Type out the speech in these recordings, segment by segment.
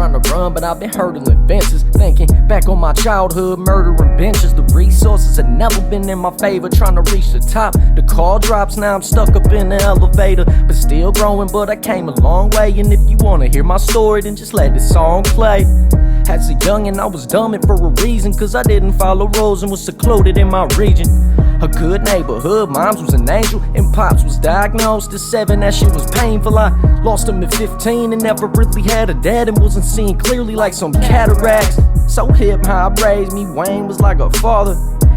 trying to run, but I've been hurdling fences. Thinking back on my childhood, murdering benches. The resources had never been in my favor. Trying to reach the top, the call drops, now I'm stuck up in the elevator. But still growing, but I came a long way. And if you wanna hear my story, then just let this song play. As a youngin', I was dummin' for a reason, cause I didn't follow rules and was secluded in my region. A good neighborhood, moms was an angel, and pops was diagnosed at 7, that shit was painful. I lost him at 15 and never really had a dad, and wasn't seeing clearly like some cataracts. So hip-hop raised me, Wayne was like a father,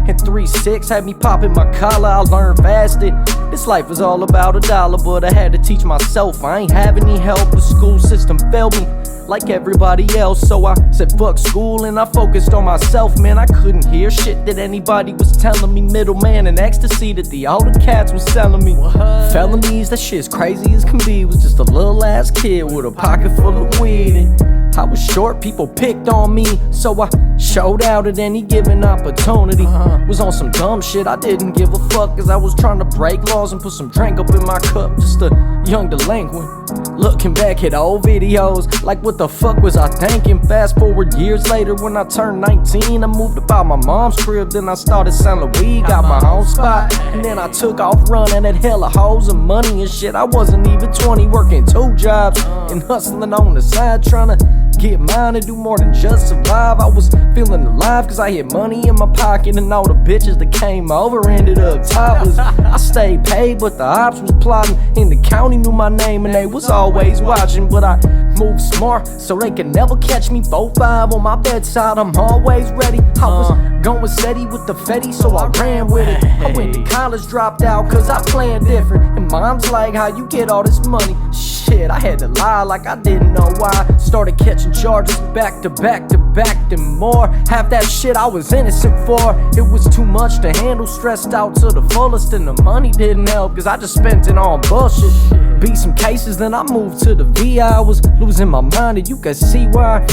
and 3-6 had me popping my collar. I learned fast that this life was all about a dollar, but I had to teach myself. I ain't have any help, the school system failed me like everybody else. So I said fuck school and I focused on myself. Man, I couldn't hear shit that anybody was telling me. Middleman and ecstasy that the older cats was selling me. What? Felonies, that shit's crazy as can be. Was just a little ass kid with a pocket full of weed, and I was short, people picked on me, so I showed out at any given opportunity. Was on some dumb shit, I didn't give a fuck, cause I was trying to break laws and put some drink up in my cup. Just a young delinquent, looking back at old videos, like what the fuck was I thinking? Fast forward years later, when I turned 19, I moved up out my mom's crib, then I started selling weed, got my own spot, and then I took off running at hella hoes and money and shit. I wasn't even 20, working 2 jobs and hustling on the side, trying to get mine and do more than just survive. I was feeling alive cause I had money in my pocket, and all the bitches that came over ended up topless. I stayed paid, but the ops was plotting, and the county knew my name and they was always watching. But I moved smart so they could never catch me. 4-5 on my bedside, I'm always ready. I was going steady with the fetty, so I ran with it. I went to college, dropped out cause I planned different, and mom's like, how you get all this money? Shit, I had to lie like I didn't know why. Started catching charges back to back to back and more. Half that shit I was innocent for. It was too much to handle, stressed out to the fullest, and the money didn't help cause I just spent it on bullshit. Beat some cases, then I moved to the VI. I was losing my mind and you could see why.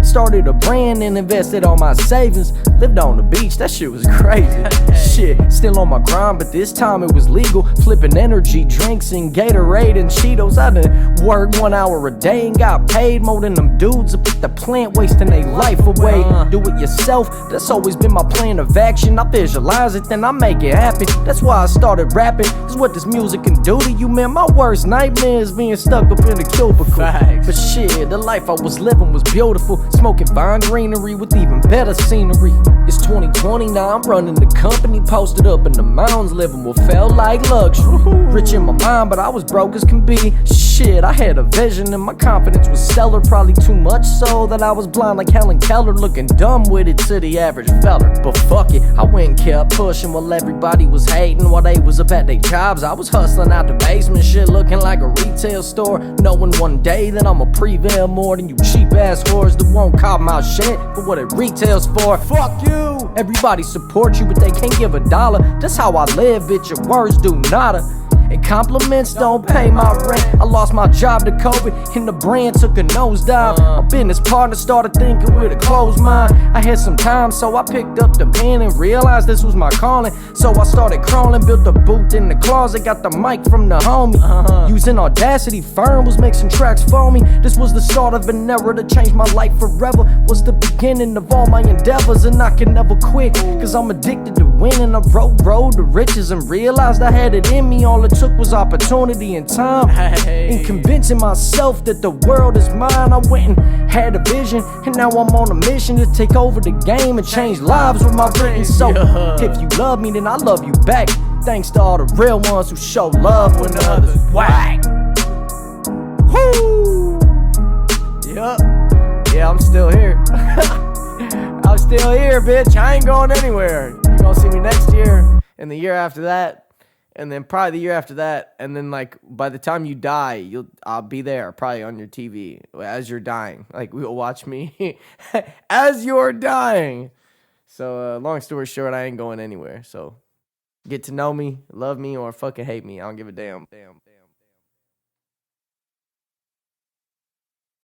Started a brand and invested all my savings. Lived on the beach, that shit was crazy. Shit, still on my grind, but this time it was legal. Flipping energy drinks and Gatorade and Cheetos. I done worked 1 hour a day and got paid more than them dudes up at the plant, wasting their life away. Do it yourself, that's always been my plan of action. I visualize it, then I make it happen. That's why I started rapping, is what this music can do to you, man. My worst nightmare is being stuck up in a cubicle. Facts. But shit, the life I was living was beautiful. Smoking fine greenery with even better scenery. It's 2020 now, I'm running the company, posted up in the mountains, living what felt like luxury. Rich in my mind, but I was broke as can be. Shit, I had a vision and my confidence was stellar. Probably too much so that I was blind like Helen Keller, looking dumb with it to the average feller. But fuck it, I went and kept pushing while everybody was hating. While they was up at their jobs, I was hustling out the basement, shit looking like a retail store. Knowing one day that I'ma prevail more than you cheap ass whores that won't cop my shit for what it retails for. Fuck you! Everybody support you, but they can't give a dollar. That's how I live, bitch, your words do nada. And compliments don't pay my rent. I lost my job to COVID and the brand took a nosedive. My business partner started thinking with a closed mind. I had some time, so I picked up the pen and realized this was my calling. So I started crawling, built a booth in the closet, got the mic from the homie. Using Audacity, Fern was mixing tracks for me. This was the start of an era to change my life forever. Was the beginning of all my endeavors, and I can never quit, cause I'm addicted to winning. I wrote Road to Riches and realized I had it in me. All it took was opportunity and time, and convincing myself that the world is mine. I went and had a vision, and now I'm on a mission to take over the game and change lives with my written. So if you love me, then I love you back. Thanks to all the real ones who show love when the others whack. Woo! Yeah, I'm still here. I'm still here, bitch. I ain't going anywhere. You're gonna see me next year, and the year after that, and then probably the year after that, and then like by the time you die, I'll be there probably on your TV as you're dying. Like we'll watch me as you're dying. So long story short, I ain't going anywhere. So get to know me, love me, or fucking hate me. I don't give a damn.